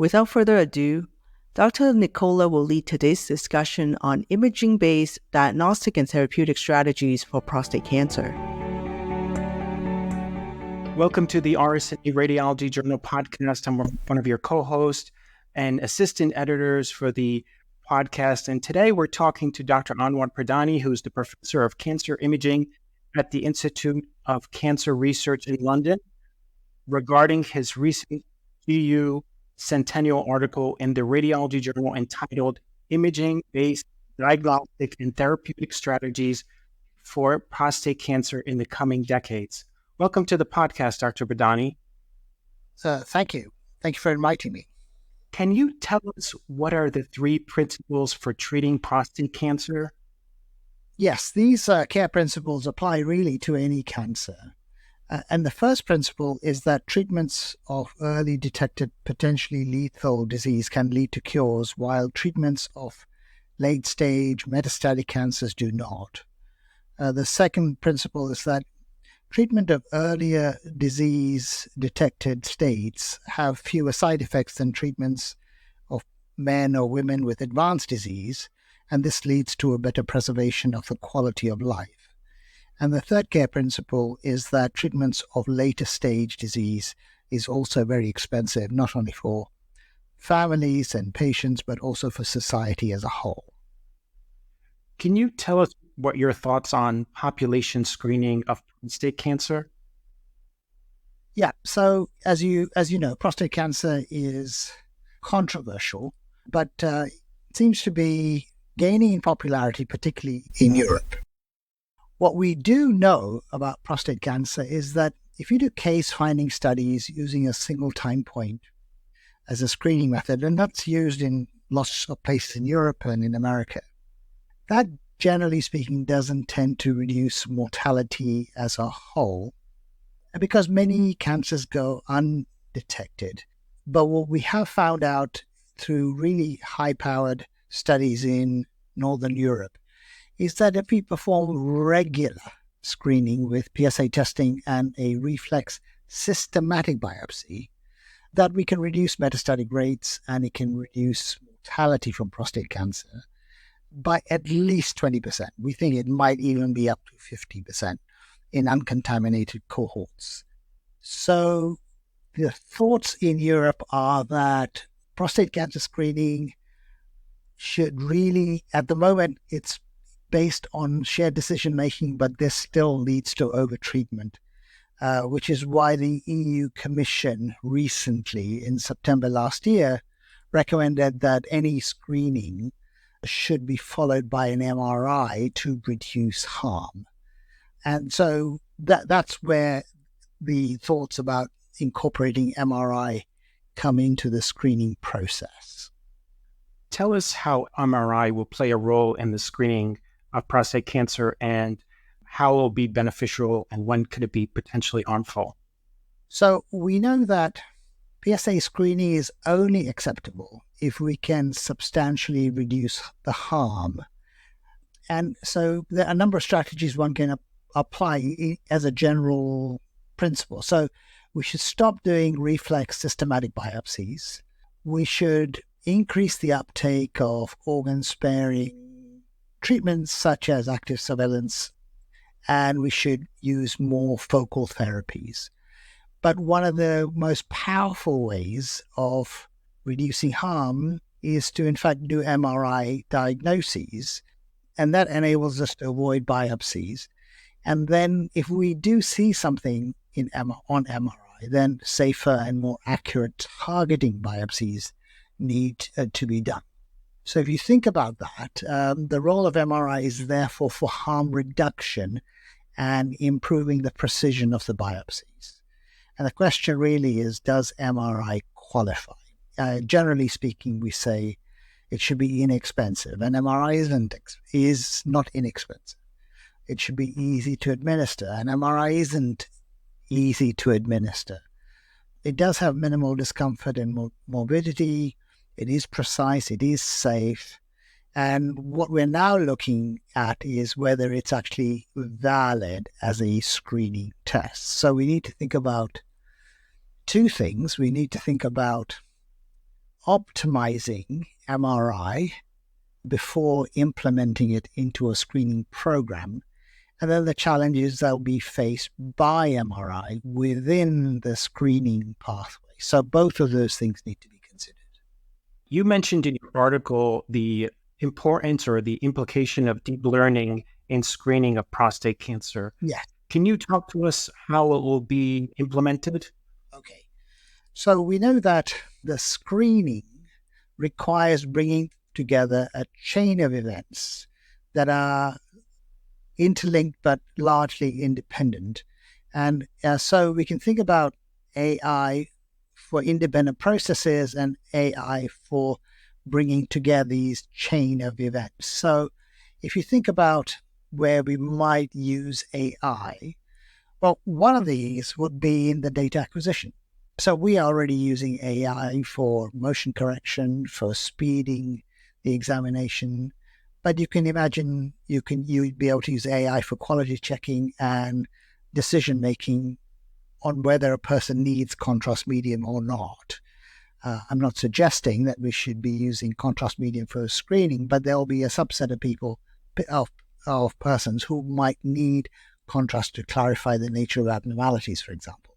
Without further ado, Dr. Nicola will lead today's discussion on imaging-based diagnostic and therapeutic strategies for prostate cancer. Welcome to the RSNA Radiology Journal podcast. I'm one of your co-hosts and assistant editors for the podcast. And today we're talking to Dr. Anwar Padhani, who's the professor of cancer imaging at the Institute of Cancer Research in London, regarding his recent GU Centennial article in the Radiology Journal entitled Imaging-Based Diagnostic and Therapeutic Strategies for Prostate Cancer in the Coming Decades. Welcome to the podcast, Dr. Padhani. Thank you. Thank you for inviting me. Can you tell us what are the three principles for treating prostate cancer? Yes, these care principles apply really to any cancer. And the first principle is that treatments of early detected potentially lethal disease can lead to cures, while treatments of late-stage metastatic cancers do not. The second principle is that treatment of earlier disease-detected states have fewer side effects than treatments of men or women with advanced disease, and this leads to a better preservation of the quality of life. And the third care principle is that treatments of later stage disease is also very expensive, not only for families and patients, but also for society as a whole. Can you tell us what your thoughts on population screening of prostate cancer? Yeah, so as you know, prostate cancer is controversial, but it seems to be gaining in popularity, particularly in Europe. What we do know about prostate cancer is that if you do case-finding studies using a single time point as a screening method, and that's used in lots of places in Europe and in America, that generally speaking doesn't tend to reduce mortality as a whole because many cancers go undetected. But what we have found out through really high-powered studies in Northern Europe is that if we perform regular screening with PSA testing and a reflex systematic biopsy, that we can reduce metastatic rates and it can reduce mortality from prostate cancer by at least 20%. We think it might even be up to 50% in uncontaminated cohorts. So the thoughts in Europe are that prostate cancer screening should really, at the moment, it's based on shared decision-making, but this still leads to overtreatment, which is why the EU Commission recently, in September last year, recommended that any screening should be followed by an MRI to reduce harm. And so that's where the thoughts about incorporating MRI come into the screening process. Tell us how MRI will play a role in the screening of prostate cancer and how it will be beneficial and when could it be potentially harmful? So we know that PSA screening is only acceptable if we can substantially reduce the harm. And so there are a number of strategies one can apply as a general principle. So we should stop doing reflex systematic biopsies. We should increase the uptake of organ-sparing treatments such as active surveillance, and we should use more focal therapies. But one of the most powerful ways of reducing harm is to, in fact, do MRI diagnoses, and that enables us to avoid biopsies. And then if we do see something on MRI, then safer and more accurate targeting biopsies need to be done. So if you think about that, the role of MRI is therefore for harm reduction and improving the precision of the biopsies. And the question really is, does MRI qualify? Generally speaking, we say it should be inexpensive, and MRI is not inexpensive. It should be easy to administer, and MRI isn't easy to administer. It does have minimal discomfort and morbidity. It is precise, it is safe. And what we're now looking at is whether it's actually valid as a screening test. So we need to think about two things. We need to think about optimizing MRI before implementing it into a screening program. And then the challenges that will be faced by MRI within the screening pathway. So both of those things need to be considered. You mentioned in your article the importance or the implication of deep learning in screening of prostate cancer. Yeah. Can you talk to us how it will be implemented? Okay. So we know that the screening requires bringing together a chain of events that are interlinked but largely independent. And so we can think about AI for independent processes and AI for bringing together these chain of events. So if you think about where we might use AI, well, one of these would be in the data acquisition. So we are already using AI for motion correction, for speeding the examination. But you can imagine you'd be able to use AI for quality checking and decision making on whether a person needs contrast medium or not. I'm not suggesting that we should be using contrast medium for screening, but there will be a subset of people, of persons who might need contrast to clarify the nature of abnormalities, for example.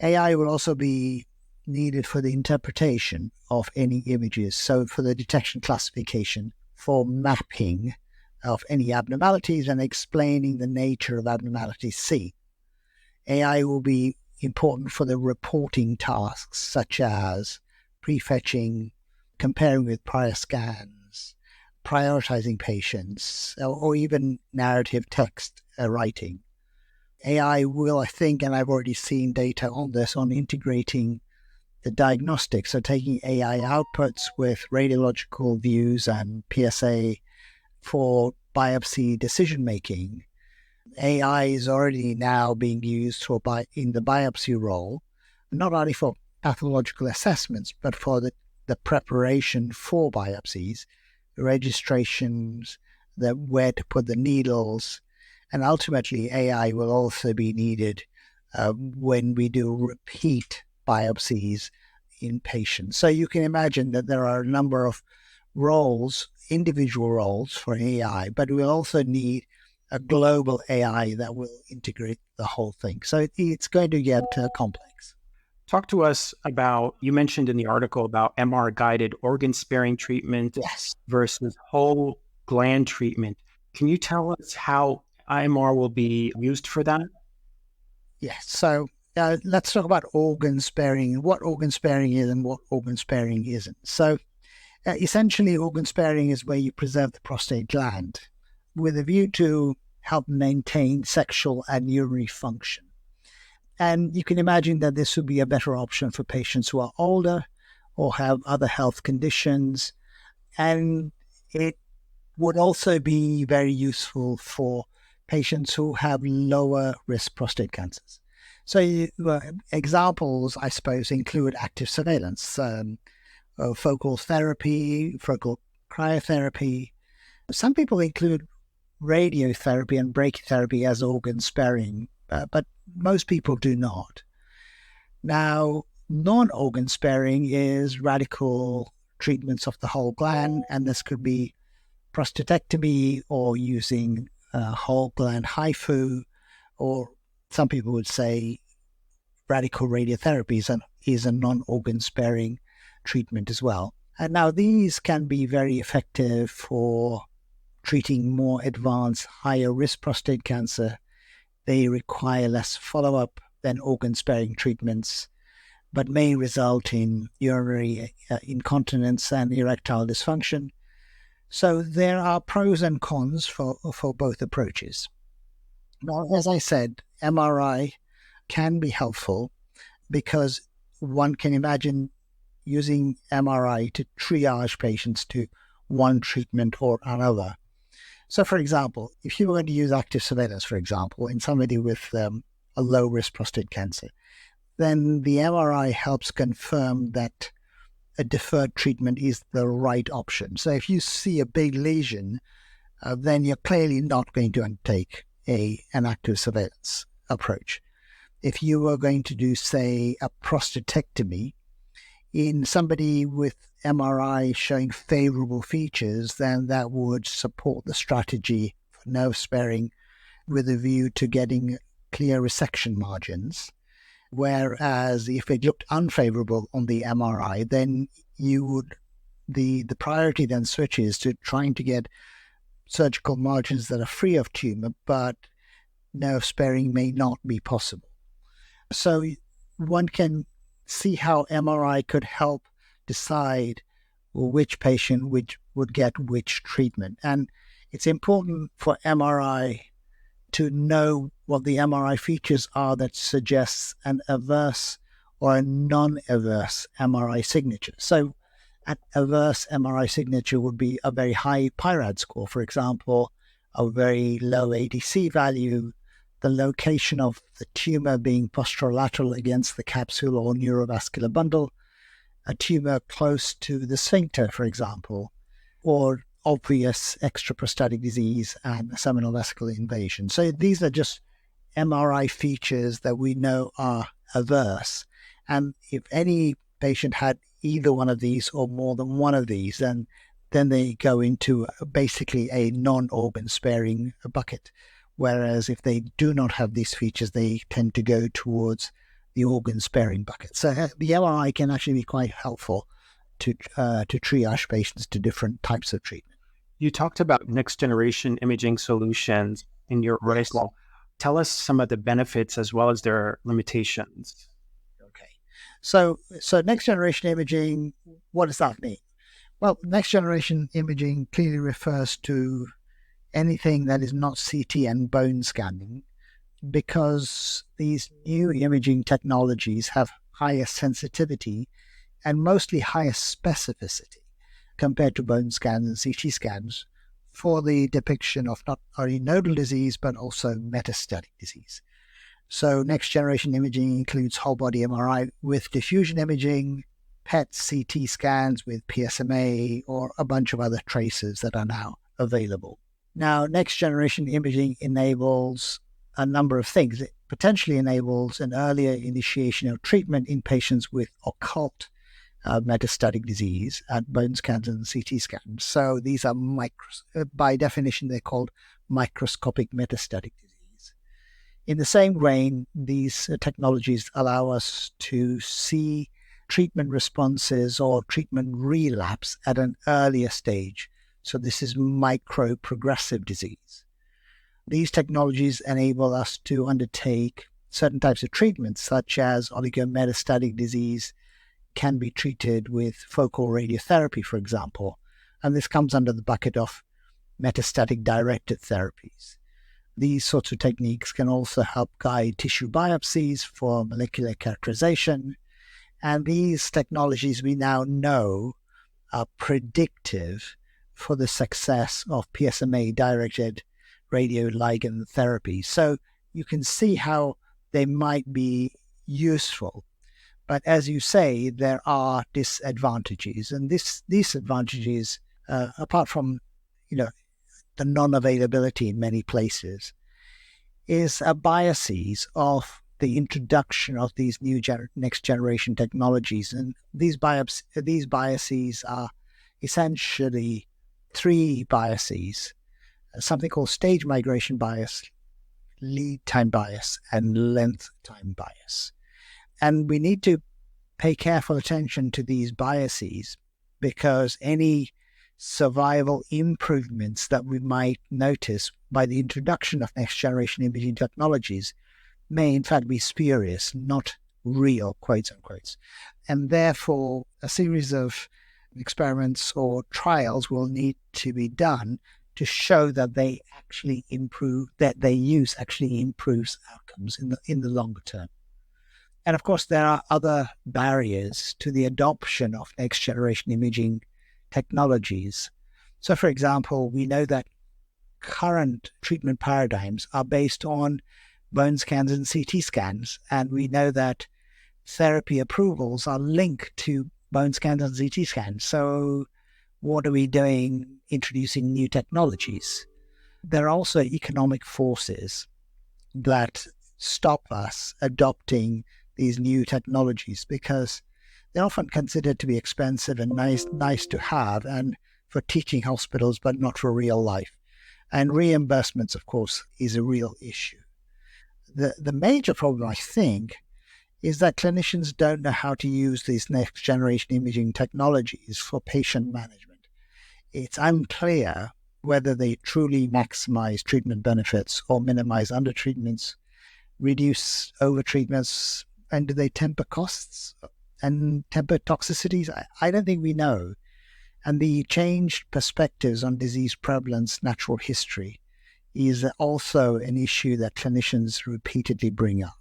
AI will also be needed for the interpretation of any images, so for the detection classification, for mapping of any abnormalities and explaining the nature of abnormalities C. AI will be important for the reporting tasks such as prefetching, comparing with prior scans, prioritizing patients, or even narrative text writing. AI will, I think, and I've already seen data on this, on integrating the diagnostic, so taking AI outputs with radiological views and PSA for biopsy decision-making. AI is already now being used in the biopsy role, not only for pathological assessments, but for the preparation for biopsies, registrations, where to put the needles, and ultimately AI will also be needed when we do repeat biopsies in patients. So you can imagine that there are a number of roles, individual roles for AI, but we'll also need a global AI that will integrate the whole thing. So it's going to get complex. Talk to us about, you mentioned in the article about MR-guided organ-sparing treatment versus whole gland treatment. Can you tell us how IMR will be used for that? Yes. So let's talk about organ sparing, what organ sparing is and what organ sparing isn't. So essentially, organ sparing is where you preserve the prostate gland with a view to help maintain sexual and urinary function. And you can imagine that this would be a better option for patients who are older or have other health conditions. And it would also be very useful for patients who have lower risk prostate cancers. So examples, I suppose, include active surveillance, focal therapy, focal cryotherapy. Some people include radiotherapy and brachytherapy as organ sparing, but most people do not. Now, non-organ sparing is radical treatments of the whole gland, and this could be prostatectomy or using whole gland HIFU, or some people would say radical radiotherapy is a non-organ sparing treatment as well. And now these can be very effective for treating more advanced, higher risk prostate cancer. They require less follow-up than organ-sparing treatments, but may result in urinary incontinence and erectile dysfunction. So there are pros and cons for both approaches. Now, as I said, MRI can be helpful because one can imagine using MRI to triage patients to one treatment or another. So, for example, if you were going to use active surveillance, for example, in somebody with a low-risk prostate cancer, then the MRI helps confirm that a deferred treatment is the right option. So if you see a big lesion, then you're clearly not going to undertake an active surveillance approach. If you were going to do, say, a prostatectomy, in somebody with MRI showing favorable features, then that would support the strategy for nerve sparing with a view to getting clear resection margins. Whereas if it looked unfavorable on the MRI, then the priority then switches to trying to get surgical margins that are free of tumor, but nerve sparing may not be possible. So one can see how MRI could help decide which patient would get which treatment. And it's important for MRI to know what the MRI features are that suggests an averse or a non-averse MRI signature. So an averse MRI signature would be a very high PIRAD score, for example, a very low ADC value, the location of the tumor being posterolateral against the capsule or neurovascular bundle, a tumor close to the sphincter, for example, or obvious extraprostatic disease and seminal vesicle invasion. So these are just MRI features that we know are averse. And if any patient had either one of these or more than one of these, then they go into basically a non-organ sparing bucket. Whereas if they do not have these features, they tend to go towards the organ sparing bucket. So the MRI can actually be quite helpful to triage patients to different types of treatment. You talked about next generation imaging solutions in your article. Tell us some of the benefits as well as their limitations. Okay. So next generation imaging, what does that mean? Well, next generation imaging clearly refers to anything that is not CT and bone scanning, because these new imaging technologies have higher sensitivity and mostly higher specificity compared to bone scans and CT scans for the depiction of not only nodal disease, but also metastatic disease. So next generation imaging includes whole body MRI with diffusion imaging, PET CT scans with PSMA, or a bunch of other tracers that are now available. Now, next generation imaging enables a number of things. It potentially enables an earlier initiation of treatment in patients with occult metastatic disease at bone scans and CT scans. So these are by definition, they're called microscopic metastatic disease. In the same vein, these technologies allow us to see treatment responses or treatment relapse at an earlier stage. So this is micro-progressive disease. These technologies enable us to undertake certain types of treatments, such as oligometastatic disease can be treated with focal radiotherapy, for example. And this comes under the bucket of metastatic directed therapies. These sorts of techniques can also help guide tissue biopsies for molecular characterization. And these technologies we now know are predictive for the success of PSMA-directed radioligand therapy. So you can see how they might be useful. But as you say, there are disadvantages. And these advantages, apart from the non-availability in many places, is a biases of the introduction of these new next generation technologies. And these biases are essentially three biases: something called stage migration bias, lead time bias, and length time bias. And we need to pay careful attention to these biases, because any survival improvements that we might notice by the introduction of next generation imaging technologies may in fact be spurious, not real, quotes unquote. And therefore a series of experiments or trials will need to be done to show that they actually improve, that their use actually improves outcomes in the longer term. And of course, there are other barriers to the adoption of next generation imaging technologies. So, for example, we know that current treatment paradigms are based on bone scans and CT scans, and we know that therapy approvals are linked to bone scans and CT scans. So what are we doing introducing new technologies? There are also economic forces that stop us adopting these new technologies, because they're often considered to be expensive and nice to have, and for teaching hospitals, but not for real life. And reimbursements, of course, is a real issue. The major problem, I think, is that clinicians don't know how to use these next generation imaging technologies for patient management. It's unclear whether they truly maximize treatment benefits or minimize undertreatments, reduce overtreatments, and do they temper costs and temper toxicities? I don't think we know. And the changed perspectives on disease prevalence, natural history, is also an issue that clinicians repeatedly bring up.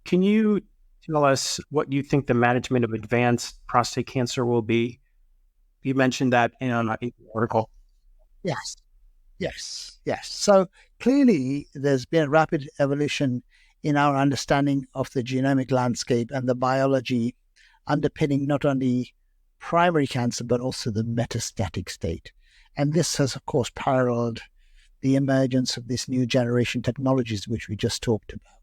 Can you tell us what you think the management of advanced prostate cancer will be? You mentioned that in the article. Yes. So clearly there's been a rapid evolution in our understanding of the genomic landscape and the biology underpinning not only primary cancer, but also the metastatic state. And this has, of course, paralleled the emergence of these new generation technologies, which we just talked about.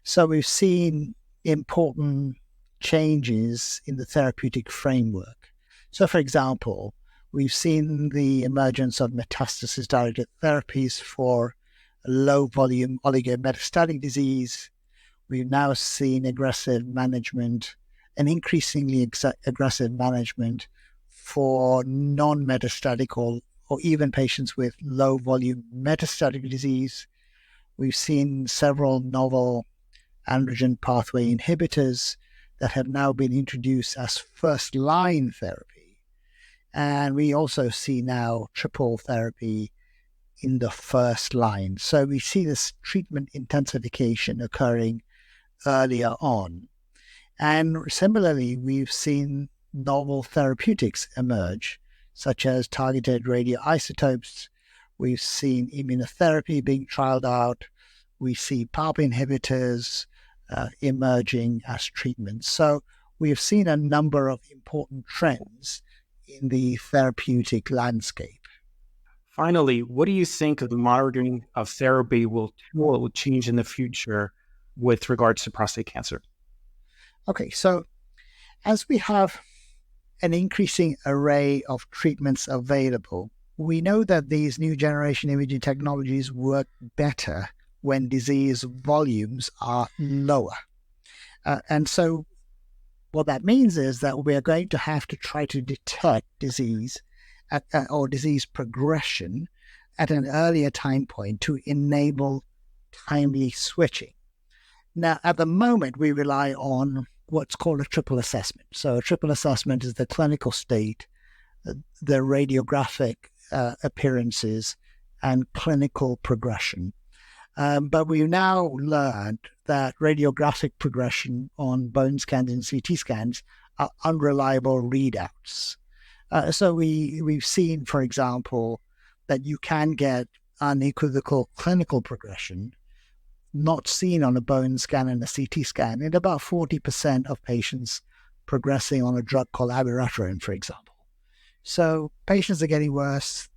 So we've seen important changes in the therapeutic framework. So, for example, we've seen the emergence of metastasis-directed therapies for low-volume oligometastatic disease. We've now seen aggressive management and increasingly aggressive management for non-metastatic or even patients with low-volume metastatic disease. We've seen several novel androgen pathway inhibitors that have now been introduced as first-line therapy. And we also see now triple therapy in the first line. So we see this treatment intensification occurring earlier on. And similarly, we've seen novel therapeutics emerge, such as targeted radioisotopes. We've seen immunotherapy being trialed out. We see PARP inhibitors emerging as treatments. So we have seen a number of important trends in the therapeutic landscape. Finally, what do you think of the monitoring of therapy will change in the future with regards to prostate cancer? Okay, so as we have an increasing array of treatments available, we know that these new generation imaging technologies work better when disease volumes are lower. And so what that means is that we're going to have to try to detect disease or disease progression at an earlier time point to enable timely switching. Now, at the moment, we rely on what's called a triple assessment. So a triple assessment is the clinical state, the radiographic appearances, and clinical progression. But we've now learned that radiographic progression on bone scans and CT scans are unreliable readouts. So we've seen, for example, that you can get unequivocal clinical progression not seen on a bone scan and a CT scan in about 40% of patients progressing on a drug called abiraterone, for example. So patients are getting worse,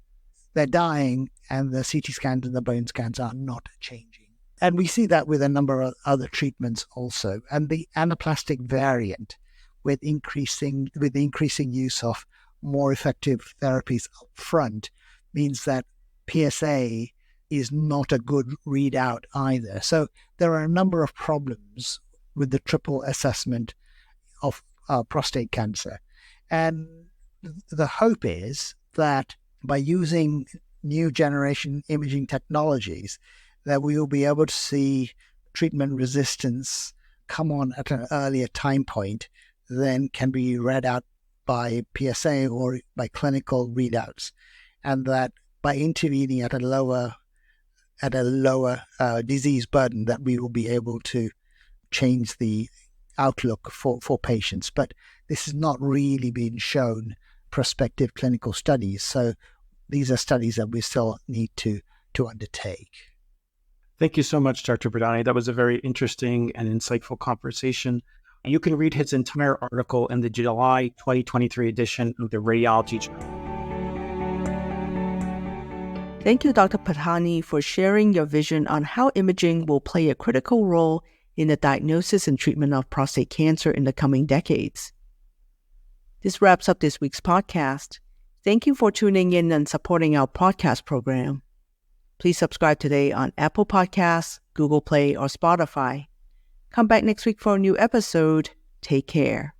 they're dying, and the CT scans and the bone scans are not changing. And we see that with a number of other treatments also. And the anaplastic variant with increasing use of more effective therapies up front means that PSA is not a good readout either. So there are a number of problems with the triple assessment of prostate cancer. And the hope is that by using new generation imaging technologies, that we will be able to see treatment resistance come on at an earlier time point than can be read out by PSA or by clinical readouts. And that by intervening at a lower disease burden, that we will be able to change the outlook for patients. But this has not really been shown prospective clinical studies. So these are studies that we still need to undertake. Thank you so much, Dr. Padhani. That was a very interesting and insightful conversation. You can read his entire article in the July 2023 edition of the Radiology Journal. Thank you, Dr. Padhani, for sharing your vision on how imaging will play a critical role in the diagnosis and treatment of prostate cancer in the coming decades. This wraps up this week's podcast. Thank you for tuning in and supporting our podcast program. Please subscribe today on Apple Podcasts, Google Play, or Spotify. Come back next week for a new episode. Take care.